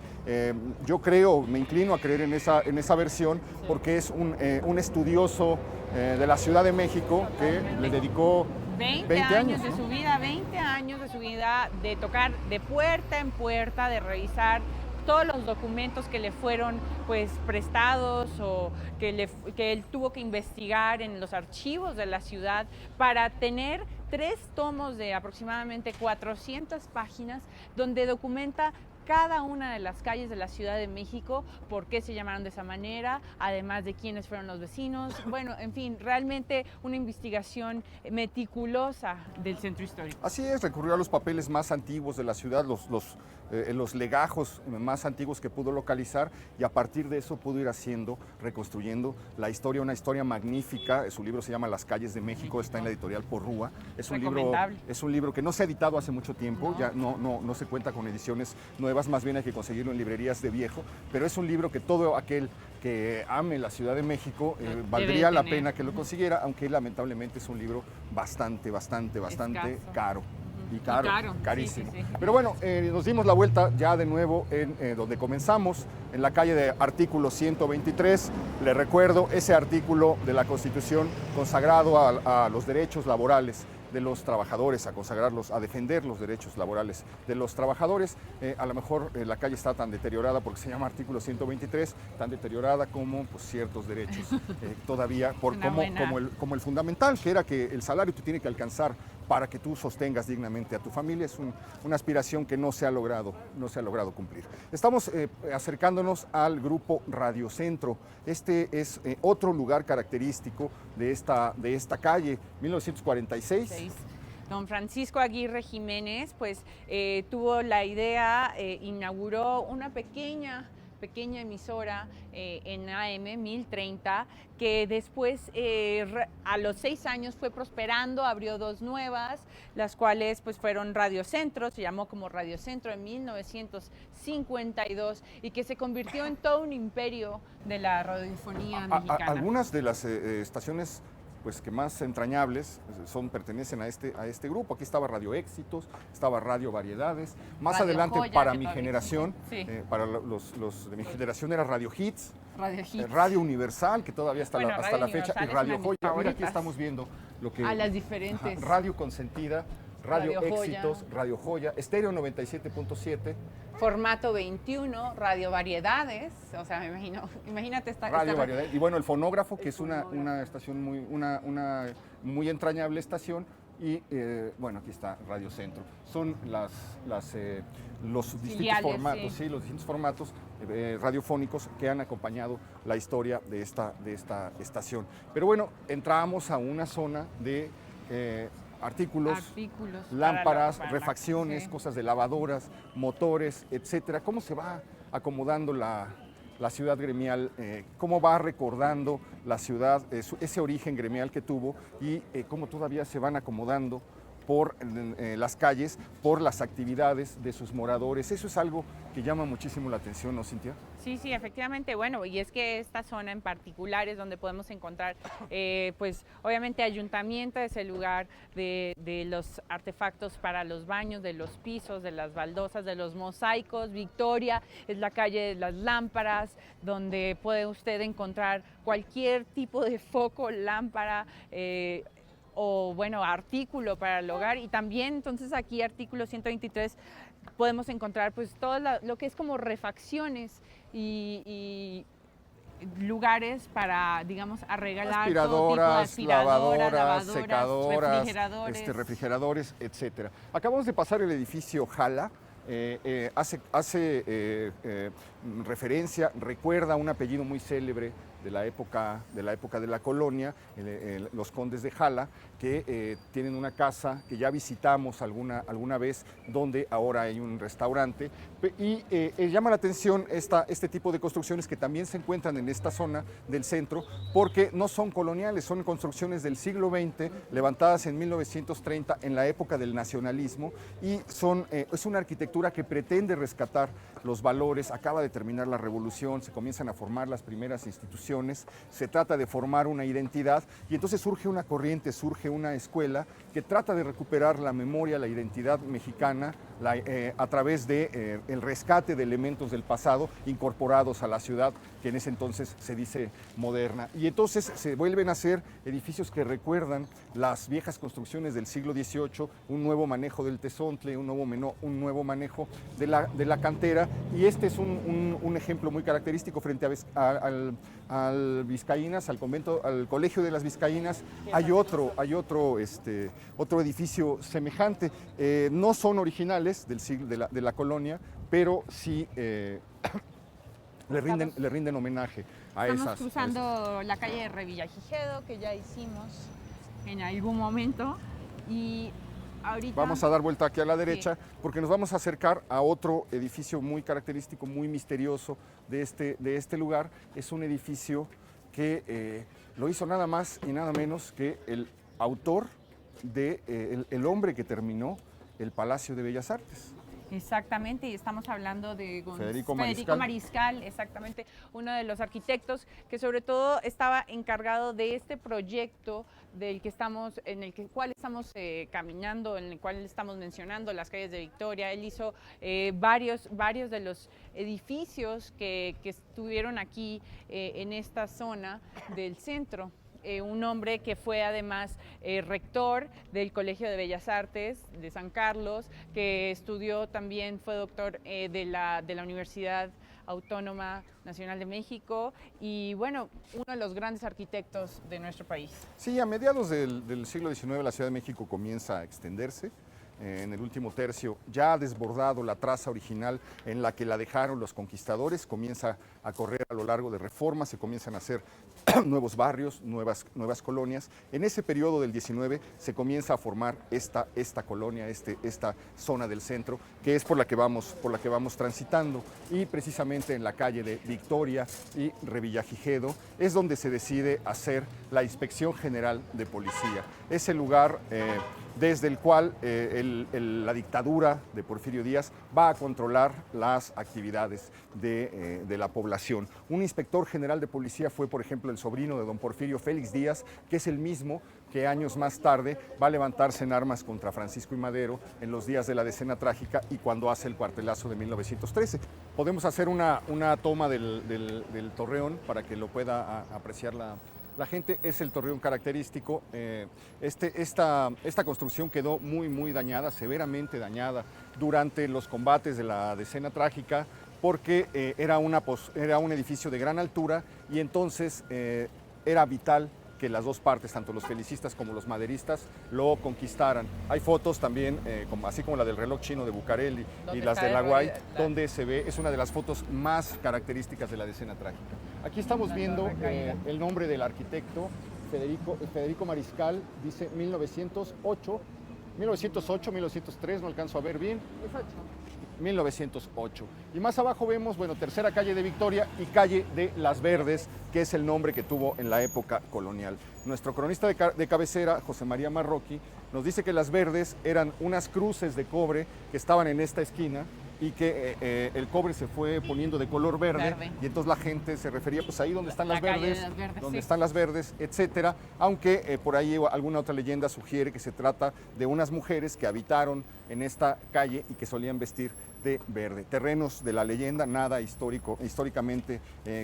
Yo me inclino a creer en esa versión porque es un estudioso de la Ciudad de México que le dedicó 20 años de ¿no? su vida, 20 años de su vida, de tocar de puerta en puerta, de revisar todos los documentos que le fueron pues prestados o que él tuvo que investigar en los archivos de la ciudad para tener 3 tomos de aproximadamente 400 páginas donde documenta cada una de las calles de la Ciudad de México, por qué se llamaron de esa manera, además de quiénes fueron los vecinos. Bueno, en fin, realmente una investigación meticulosa del centro histórico. Así es, recurrió a los papeles más antiguos de la ciudad, los legajos más antiguos que pudo localizar, y a partir de eso pudo ir reconstruyendo la historia, una historia magnífica. Su libro se llama Las calles de México, está en la editorial Porrúa. Es un libro que no se ha editado hace mucho tiempo, ya no se cuenta con ediciones nuevas, más bien hay que conseguirlo en librerías de viejo, pero es un libro que todo aquel que ame la Ciudad de México valdría la pena que lo consiguiera, aunque lamentablemente es un libro bastante Escaso. caro. Y carísimo. Sí. Pero bueno, nos dimos la vuelta ya de nuevo en donde comenzamos, en la calle de Artículo 123. Le recuerdo ese artículo de la Constitución consagrado a los derechos laborales de los trabajadores, a defender los derechos laborales de los trabajadores. A lo mejor la calle está tan deteriorada porque se llama Artículo 123, tan deteriorada como pues, ciertos derechos todavía, como el fundamental, que era que el salario te tiene que alcanzar para que tú sostengas dignamente a tu familia. Es una aspiración que no se ha logrado cumplir. Estamos acercándonos al grupo Radio Centro. Este es otro lugar característico de esta calle, 1946. Don Francisco Aguirre Jiménez, pues tuvo la idea, inauguró una pequeña emisora en AM 1030, que después a los 6 años fue prosperando, abrió 2 nuevas, las cuales pues fueron Radio Centro, se llamó como Radio Centro en 1952, y que se convirtió en todo un imperio de la radiofonía mexicana. Algunas de las estaciones pues que más entrañables pertenecen a este grupo. Aquí estaba Radio Éxitos, estaba Radio Variedades. Más Radio adelante, Joya, para que mi todavía generación, existe. para los de mi generación era Radio Hits, Radio Hits. Radio Universal, que todavía hasta Bueno, la Radio fecha, y Universal es Radio una de mis Joya. Mira, aquí favoritas. estamos viendo lo que... A las diferentes. Radio Consentida, Radio Radio Joya. Éxitos, Radio Joya, Estéreo 97.7. Formato 21, Radio Variedades, o sea, imagínate Radio Variedades. Y bueno, el Fonógrafo, que es una estación una muy entrañable estación. Y bueno, aquí está Radio Centro. Son los distintos formatos, sí, los distintos formatos radiofónicos que han acompañado la historia de esta estación. Pero bueno, entramos a una zona de artículos, lámparas, refacciones, cosas de lavadoras, motores, etcétera. ¿Cómo se va acomodando la ciudad gremial? ¿Cómo va recordando la ciudad ese origen gremial que tuvo y cómo todavía se van acomodando por las calles, por las actividades de sus moradores. Eso es algo que llama muchísimo la atención, ¿no, Cintia? Sí, sí, efectivamente. Bueno, y es que esta zona en particular es donde podemos encontrar, pues obviamente ayuntamiento es el lugar de los artefactos para los baños, de los pisos, de las baldosas, de los mosaicos. Victoria es la calle de las lámparas, donde puede usted encontrar cualquier tipo de foco, lámpara, o bueno, artículo para el hogar. Y también entonces aquí artículo 123 podemos encontrar pues todo lo que es como refacciones y lugares para, digamos, arreglar aspiradoras, todo tipo de lavadoras, secadoras, refrigeradores. Refrigeradores, etcétera. Acabamos de pasar el edificio Jala. Hace referencia, recuerda un apellido muy célebre de la época de la colonia, los condes de Jala, que tienen una casa que ya visitamos alguna vez, donde ahora hay un restaurante. Y llama la atención este tipo de construcciones que también se encuentran en esta zona del centro, porque no son coloniales, son construcciones del siglo XX, levantadas en 1930, en la época del nacionalismo, y es una arquitectura que pretende rescatar los valores. Acaba de terminar la revolución, se comienzan a formar las primeras instituciones, se trata de formar una identidad, y entonces surge una corriente, surge una escuela que trata de recuperar la memoria, la identidad mexicana, a través de el rescate de elementos del pasado incorporados a la ciudad, que en ese entonces se dice moderna. Y entonces se vuelven a hacer edificios que recuerdan las viejas construcciones del siglo XVIII, un nuevo manejo del tezontle, un nuevo manejo de la cantera, y este es un ejemplo muy característico frente al Vizcaínas, al convento, al Colegio de las Vizcaínas. Hay otro edificio semejante. No son originales del siglo de la colonia, pero sí le rinden homenaje a esas. Estamos cruzando la calle de Revillagigedo, que ya hicimos en algún momento, y ahorita vamos a dar vuelta aquí a la derecha, porque nos vamos a acercar a otro edificio muy característico, muy misterioso de este lugar. Es un edificio que lo hizo nada más y nada menos que el autor el hombre que terminó el Palacio de Bellas Artes. Exactamente, y estamos hablando de Federico Mariscal, exactamente, uno de los arquitectos que sobre todo estaba encargado de este proyecto en el cual estamos caminando, en el cual estamos mencionando las calles de Victoria. Él hizo varios de los edificios que estuvieron aquí en esta zona del centro. Un hombre que fue además rector del Colegio de Bellas Artes de San Carlos, que estudió también, fue doctor de la Universidad Autónoma Nacional de México, y bueno, uno de los grandes arquitectos de nuestro país. Sí, a mediados del siglo XIX la Ciudad de México comienza a extenderse. En el último tercio ya ha desbordado la traza original en la que la dejaron los conquistadores, comienza a correr a lo largo de reformas, se comienzan a hacer nuevos barrios, nuevas colonias. En ese periodo del 19 se comienza a formar esta colonia, esta zona del centro, que es por la que vamos transitando, y precisamente en la calle de Victoria y Revillagigedo es donde se decide hacer la Inspección General de Policía. Es el lugar desde el cual la dictadura de Porfirio Díaz va a controlar las actividades de la población. Un inspector general de policía fue, por ejemplo, el sobrino de don Porfirio, Félix Díaz, que es el mismo que años más tarde va a levantarse en armas contra Francisco I. Madero en los días de la Decena Trágica y cuando hace el cuartelazo de 1913. Podemos hacer una toma del torreón para que lo pueda apreciar la gente. Es el torreón característico. Esta construcción quedó muy dañada, severamente dañada durante los combates de la Decena Trágica, porque era un edificio de gran altura, y entonces era vital que las dos partes, tanto los felicistas como los maderistas, lo conquistaran. Hay fotos también, así como la del reloj chino de Bucareli y las de La Guay, donde se ve, es una de las fotos más características de la Decena Trágica. Aquí estamos viendo el nombre del arquitecto, Federico Mariscal, dice 1908, 1903, no alcanzo a ver bien. 1908. Y más abajo vemos, bueno, tercera calle de Victoria y calle de Las Verdes, que es el nombre que tuvo en la época colonial. Nuestro cronista de cabecera, José María Marroquí, nos dice que Las Verdes eran unas cruces de cobre que estaban en esta esquina y que el cobre se fue poniendo de color verde, y entonces la gente se refería pues ahí donde están las verdes, donde están las verdes, etcétera, aunque por ahí alguna otra leyenda sugiere que se trata de unas mujeres que habitaron en esta calle y que solían vestir de verde. Terrenos de la leyenda, nada históricamente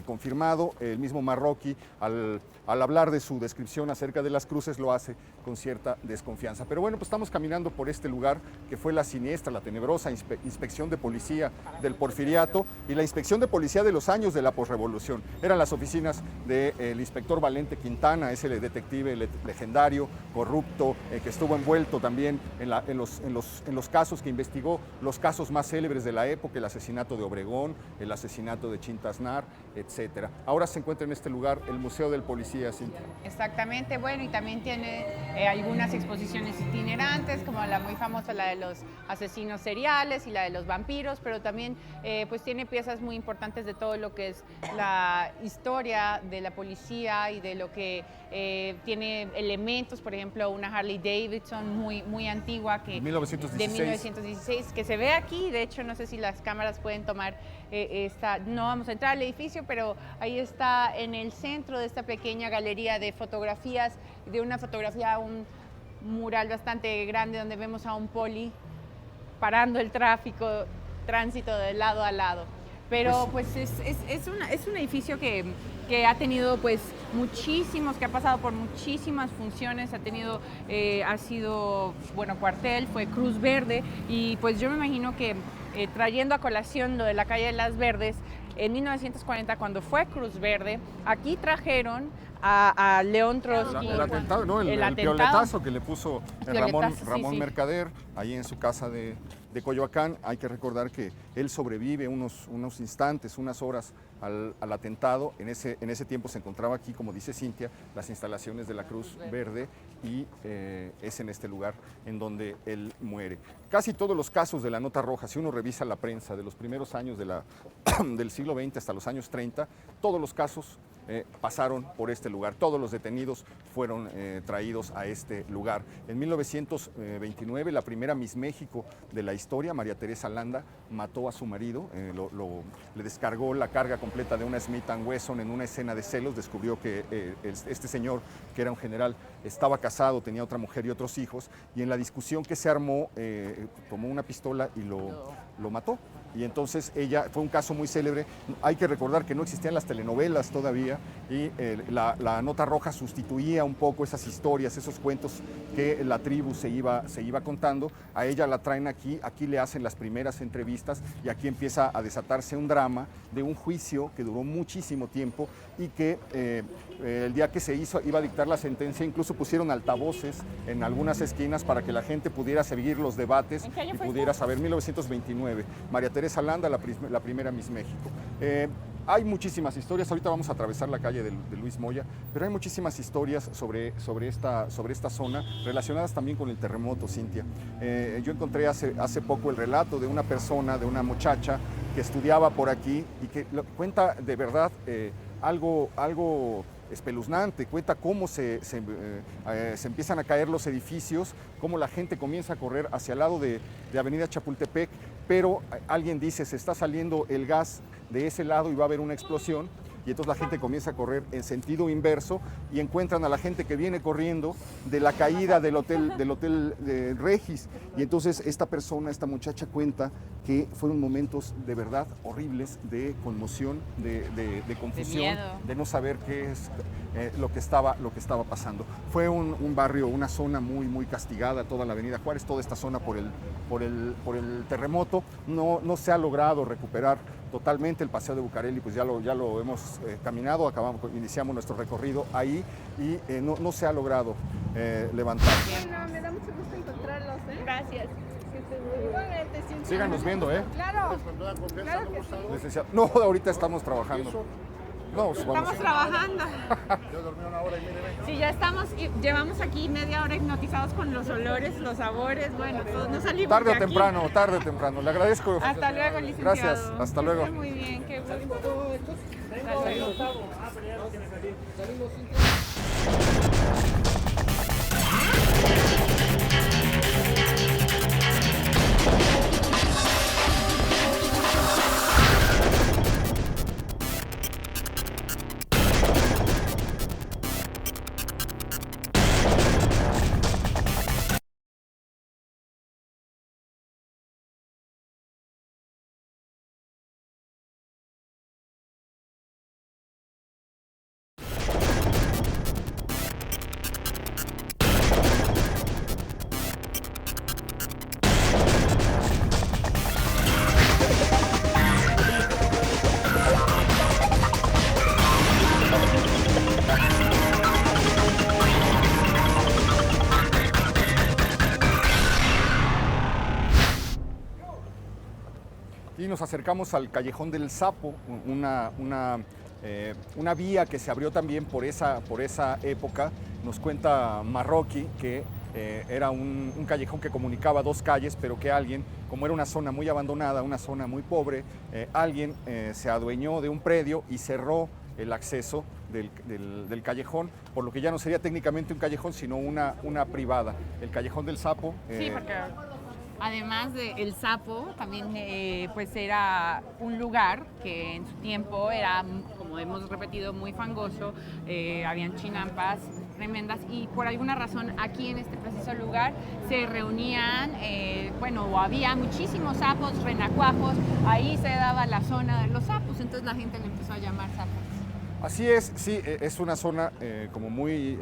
confirmado. El mismo Marroquí, al hablar de su descripción acerca de las cruces, lo hace con cierta desconfianza. Pero bueno, pues estamos caminando por este lugar que fue la siniestra, la tenebrosa inspección de policía del Porfiriato y la inspección de policía de los años de la posrevolución. Eran las oficinas del inspector Valente Quintana, ese detective legendario, corrupto, que estuvo envuelto también en los casos que investigó, los casos más célebres de la época, el asesinato de Obregón, el asesinato de Chintasnar, etcétera. Ahora se encuentra en este lugar el Museo del Policía, Cintia. Exactamente, bueno, y también tiene algunas exposiciones itinerantes, como la muy famosa, la de los asesinos seriales y la de los vampiros, pero también pues tiene piezas muy importantes de todo lo que es la historia de la policía y de lo que tiene elementos, por ejemplo, una Harley Davidson muy antigua que, de 1916, que se ve aquí. De hecho, no sé si las cámaras pueden tomar no vamos a entrar al edificio, pero ahí está en el centro de esta pequeña galería de fotografías, de una fotografía, un mural bastante grande donde vemos a un poli parando el tránsito de lado a lado. Pero pues es un edificio que ha tenido pues muchísimos, que ha pasado por muchísimas funciones, ha sido, bueno, cuartel, fue Cruz Verde, y pues yo me imagino que trayendo a colación lo de la calle de Las Verdes, en 1940, cuando fue Cruz Verde, aquí trajeron a León Trotsky. El atentado, ¿no? El pioletazo que le puso Ramón Mercader ahí en su casa de Coyoacán. Hay que recordar que él sobrevive unos instantes, unas horas al atentado. En ese tiempo se encontraba aquí, como dice Cintia, las instalaciones de la Cruz Verde, y es en este lugar en donde él muere. Casi todos los casos de la Nota Roja, si uno revisa la prensa de los primeros años del siglo XX hasta los años 30, todos los casos pasaron por este lugar. Todos los detenidos fueron traídos a este lugar. En 1929, la primera Miss México de la historia, María Teresa Landa, mató a su marido, le descargó la carga completa de una Smith & Wesson en una escena de celos. Descubrió que este señor, que era un general, estaba casado, tenía otra mujer y otros hijos, y en la discusión que se armó, tomó una pistola y lo mató. Y entonces fue un caso muy célebre. Hay que recordar que no existían las telenovelas todavía, y la Nota Roja sustituía un poco esas historias, esos cuentos que la tribu se iba contando. A ella la traen aquí le hacen las primeras entrevistas, y aquí empieza a desatarse un drama de un juicio que duró muchísimo tiempo, y que el día que se hizo iba a dictar la sentencia, incluso pusieron altavoces en algunas esquinas para que la gente pudiera seguir los debates y pudiera saber. 1929, María Teresa Landa, la primera Miss México. Hay muchísimas historias. Ahorita vamos a atravesar la calle de Luis Moya, pero hay muchísimas historias sobre esta zona, relacionadas también con el terremoto, Cintia. Yo encontré hace poco el relato de una persona, de una muchacha que estudiaba por aquí y que cuenta de verdad algo espeluznante. Cuenta cómo se empiezan a caer los edificios, cómo la gente comienza a correr hacia el lado de Avenida Chapultepec, pero alguien dice, se está saliendo el gas de ese lado y va a haber una explosión, y entonces la gente comienza a correr en sentido inverso, y encuentran a la gente que viene corriendo de la caída del hotel de Regis. Y entonces esta muchacha cuenta que fueron momentos de verdad horribles, de conmoción, de confusión, de no saber qué es lo que estaba pasando. Fue un barrio, una zona muy castigada, toda la Avenida Juárez, toda esta zona por el terremoto. No se ha logrado recuperar totalmente el Paseo de Bucareli, pues ya lo hemos caminado, iniciamos nuestro recorrido ahí, y no se ha logrado levantar. Me da mucho gusto encontrarlos. Gracias. Igualmente, Síganos viendo, Claro, claro que sí. Licenciado. No, ahorita estamos trabajando. No, pues vamos. Estamos trabajando. Yo dormí una hora y mire, venga. Sí, ya estamos, llevamos aquí media hora hipnotizados con los olores, los sabores, bueno, todos no salimos Tarde de o aquí. temprano, tarde o temprano. Le agradezco. Hasta luego, licenciado. Gracias, hasta luego. Muy bien, qué gusto. Hasta luego. Y nos acercamos al Callejón del Sapo, una vía que se abrió también por esa época. Nos cuenta Marroquí que era un callejón que comunicaba dos calles, pero que alguien, como era una zona muy abandonada, una zona muy pobre, alguien se adueñó de un predio y cerró el acceso del callejón, por lo que ya no sería técnicamente un callejón, sino una privada. El Callejón del Sapo. Sí, porque además de El Sapo, también pues era un lugar que en su tiempo era, como hemos repetido, muy fangoso, habían chinampas tremendas y por alguna razón aquí en este preciso lugar se reunían, bueno, había muchísimos sapos, renacuajos, ahí se daba la zona de los sapos, entonces la gente le empezó a llamar sapos. Así es, sí, es una zona como muy,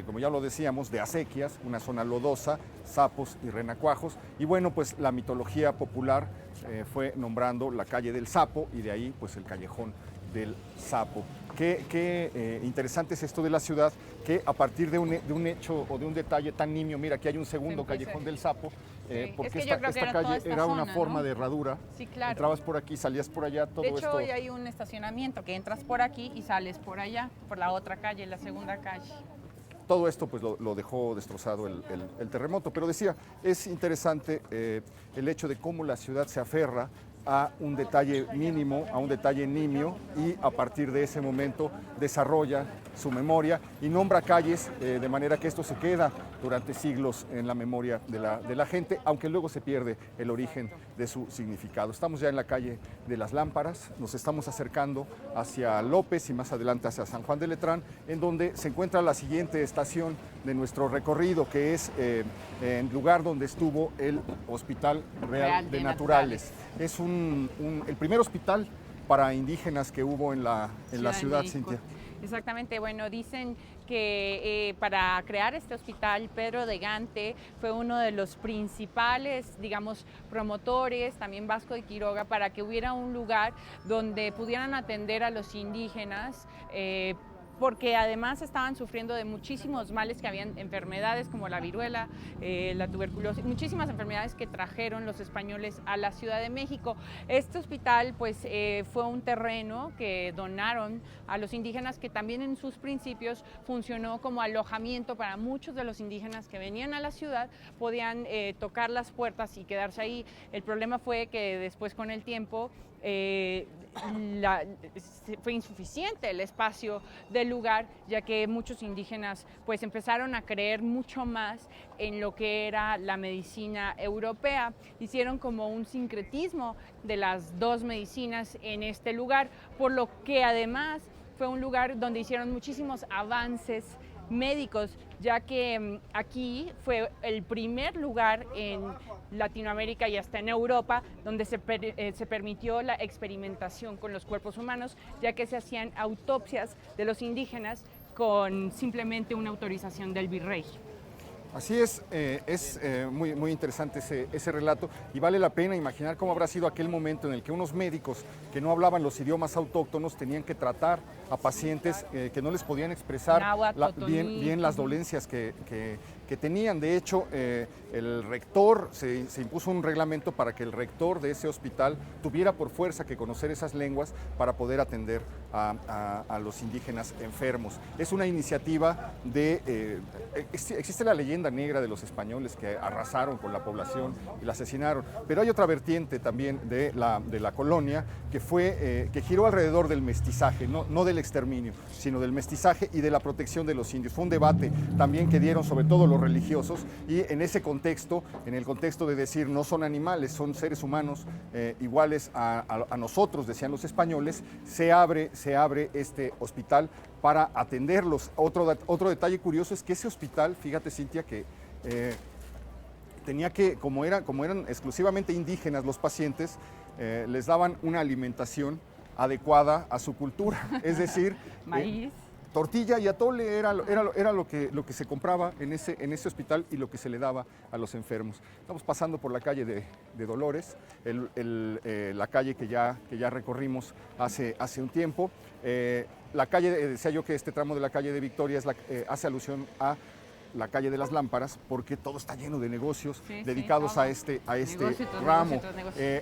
como ya lo decíamos, de acequias, una zona lodosa, sapos y renacuajos. Y bueno, pues la mitología popular fue nombrando la calle del Sapo y de ahí pues el Callejón del Sapo. Qué interesante es esto de la ciudad, que a partir de un hecho o de un detalle tan nimio, mira, aquí hay un segundo Callejón del Sapo, porque es que yo creo que esta era toda calle esta era una zona, forma ¿no? de herradura. Sí, claro. Entrabas por aquí, salías por allá, todo De hecho, esto. hoy hay un estacionamiento que entras por aquí y sales por allá, por la otra calle, la segunda calle. Todo esto pues lo dejó destrozado el terremoto, pero decía, es interesante el hecho de cómo la ciudad se aferra a un detalle mínimo, a un detalle nimio, y a partir de ese momento desarrolla su memoria y nombra calles de manera que esto se queda durante siglos en la memoria de la gente, aunque luego se pierde el origen de su significado. Estamos ya en la calle de las Lámparas, nos estamos acercando hacia López y más adelante hacia San Juan de Letrán, en donde se encuentra la siguiente estación de nuestro recorrido, que es el lugar donde estuvo el Hospital Real de Naturales. Es el primer hospital para indígenas que hubo en la ciudad, Cintia. Exactamente, bueno, dicen que para crear este hospital, Pedro de Gante fue uno de los principales, digamos, promotores, también Vasco de Quiroga, para que hubiera un lugar donde pudieran atender a los indígenas, porque además estaban sufriendo de muchísimos males, que habían enfermedades como la viruela, la tuberculosis, muchísimas enfermedades que trajeron los españoles a la Ciudad de México. Este hospital pues fue un terreno que donaron a los indígenas, que también en sus principios funcionó como alojamiento para muchos de los indígenas que venían a la ciudad, podían tocar las puertas y quedarse ahí. El problema fue que después, con el tiempo, fue insuficiente el espacio del lugar, ya que muchos indígenas pues empezaron a creer mucho más en lo que era la medicina europea. Hicieron como un sincretismo de las dos medicinas en este lugar, por lo que además fue un lugar donde hicieron muchísimos avances médicos, ya que aquí fue el primer lugar en Latinoamérica y hasta en Europa donde se permitió la experimentación con los cuerpos humanos, ya que se hacían autopsias de los indígenas con simplemente una autorización del virrey. Así es muy interesante ese relato, y vale la pena imaginar cómo habrá sido aquel momento en el que unos médicos que no hablaban los idiomas autóctonos tenían que tratar a pacientes que no les podían expresar bien las dolencias que que tenían. De hecho, el rector, se impuso un reglamento para que el rector de ese hospital tuviera por fuerza que conocer esas lenguas para poder atender a los indígenas enfermos. Es una iniciativa existe la leyenda negra de los españoles que arrasaron con la población y la asesinaron, pero hay otra vertiente también de la colonia que giró alrededor del mestizaje, no del exterminio, sino del mestizaje y de la protección de los indios. Fue un debate también que dieron sobre todo los religiosos, y en ese contexto, en el contexto de decir no son animales, son seres humanos iguales a nosotros, decían los españoles, se abre este hospital para atenderlos. Otro detalle curioso es que ese hospital, fíjate Cintia, que tenía que, como eran exclusivamente indígenas los pacientes, les daban una alimentación adecuada a su cultura, es decir, Maíz. Tortilla y atole era lo que se compraba en ese hospital y lo que se le daba a los enfermos. Estamos pasando por la calle de Dolores, la calle que ya recorrimos hace un tiempo. La calle, decía yo que este tramo de la calle de Victoria hace alusión a la calle de las lámparas, porque todo está lleno de negocios dedicados a este ramo.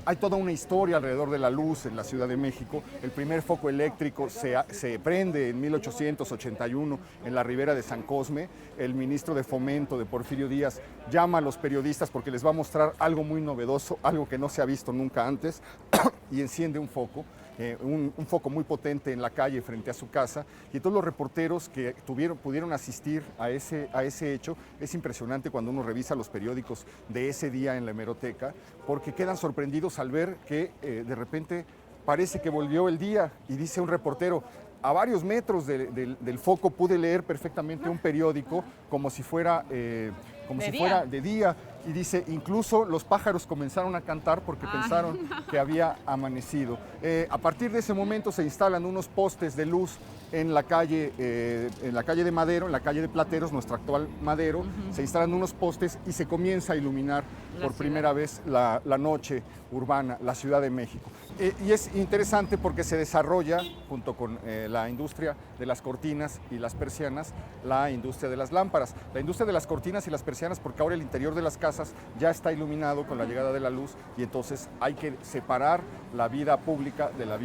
Hay toda una historia alrededor de la luz en la Ciudad de México. El primer foco eléctrico se prende en 1881 en la ribera de San Cosme. El ministro de Fomento de Porfirio Díaz llama a los periodistas porque les va a mostrar algo muy novedoso, algo que no se ha visto nunca antes, y enciende un foco. Un foco muy potente en la calle frente a su casa, y todos los reporteros que pudieron asistir a ese hecho. Es impresionante cuando uno revisa los periódicos de ese día en la hemeroteca, porque quedan sorprendidos al ver que de repente parece que volvió el día, y dice un reportero: a varios metros del foco pude leer perfectamente un periódico como si fuera de día. Y dice, incluso los pájaros comenzaron a cantar porque pensaron que había amanecido. A partir de ese momento se instalan unos postes de luz en la calle de Madero, en la calle de Plateros, nuestro actual Madero. Se instalan unos postes y se comienza a iluminar por primera vez la noche urbana, la Ciudad de México. Y es interesante porque se desarrolla, junto con la industria de las cortinas y las persianas, la industria de las lámparas. La industria de las cortinas y las persianas, porque ahora el interior de las casas ya está iluminado con la llegada de la luz, y entonces hay que separar la vida pública de la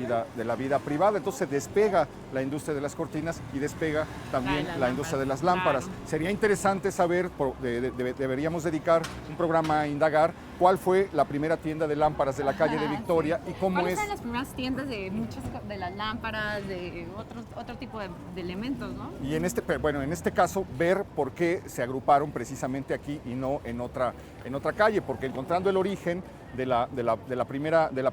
vida privada. Entonces se despega la industria de las cortinas y despega también la industria de las lámparas. Claro. Sería interesante saber, deberíamos dedicar un programa a indagar cuál fue la primera tienda de lámparas de la calle de Victoria y cómo ¿Cuáles son las primeras tiendas de muchas de las lámparas, de otro tipo de elementos, ¿no? Y en este caso, ver por qué se agruparon precisamente aquí y no en otra calle, porque encontrando el origen de la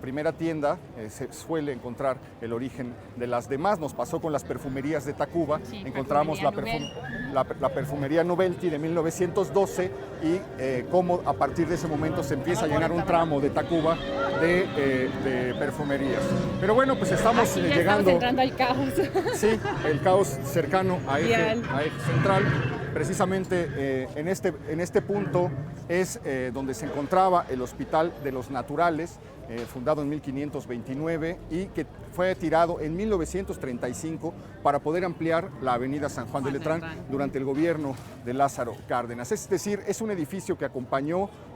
primera tienda, se suele encontrar el origen de las demás. Nos pasó con las perfumerías de Tacuba, encontramos la perfumería Novelty de 1912 y cómo a partir de ese momento se empieza a llenar un tramo de Tacuba de perfumerías. Pero bueno, pues estamos llegando... Estamos entrando al caos. Sí, el caos cercano a eje central. Precisamente en este punto es donde se encontraba el Hospital de los Naturales, fundado en 1529 y que fue tirado en 1935 para poder ampliar la avenida San Juan de Letrán durante el gobierno de Lázaro Cárdenas. Es decir, es un edificio que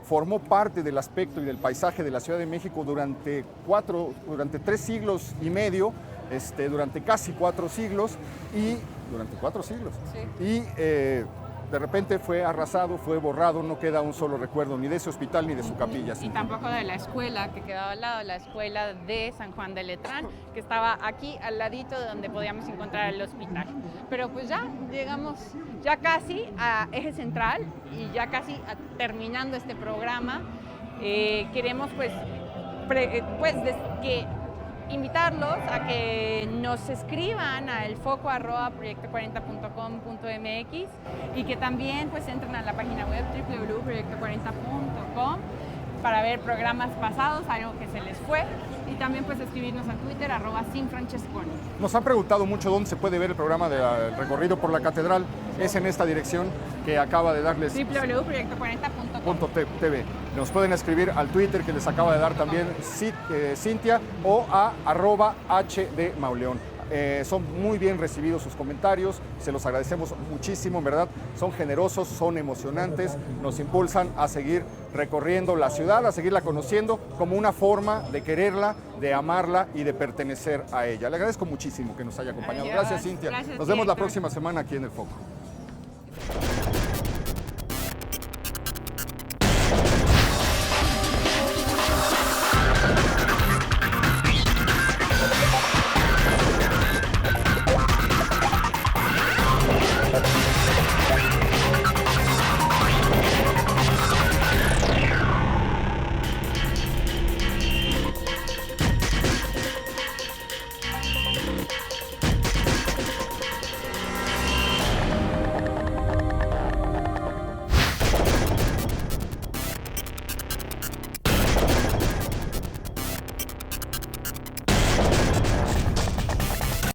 formó parte del aspecto y del paisaje de la Ciudad de México durante 3 siglos y medio, durante casi 4 siglos y durante 4 siglos. Sí. Y de repente fue arrasado, fue borrado, no queda un solo recuerdo ni de ese hospital ni de su capilla. Y tampoco de la escuela que quedaba al lado, la escuela de San Juan de Letrán, que estaba aquí al ladito de donde podíamos encontrar el hospital. Pero pues ya llegamos ya casi a Eje Central y ya casi terminando este programa. Queremos invitarlos a que nos escriban a elfoco@proyecto40.com.mx y que también pues entren a la página web www.proyecto40.com para ver programas pasados, algo que se les fue, y también pues escribirnos a Twitter @sinfrancesconi. Nos han preguntado mucho dónde se puede ver el programa del recorrido por la catedral. Es en esta dirección que acaba de darles www.proyecto40.com.tv. Nos pueden escribir al Twitter que les acaba de dar también Cintia o a @HDMauleón. son muy bien recibidos sus comentarios, se los agradecemos muchísimo, en verdad, son generosos, son emocionantes, nos impulsan a seguir recorriendo la ciudad, a seguirla conociendo como una forma de quererla, de amarla y de pertenecer a ella. Le agradezco muchísimo que nos haya acompañado. Adiós. Gracias, Cintia. Gracias, Nos vemos la director. próxima semana aquí en El Foco.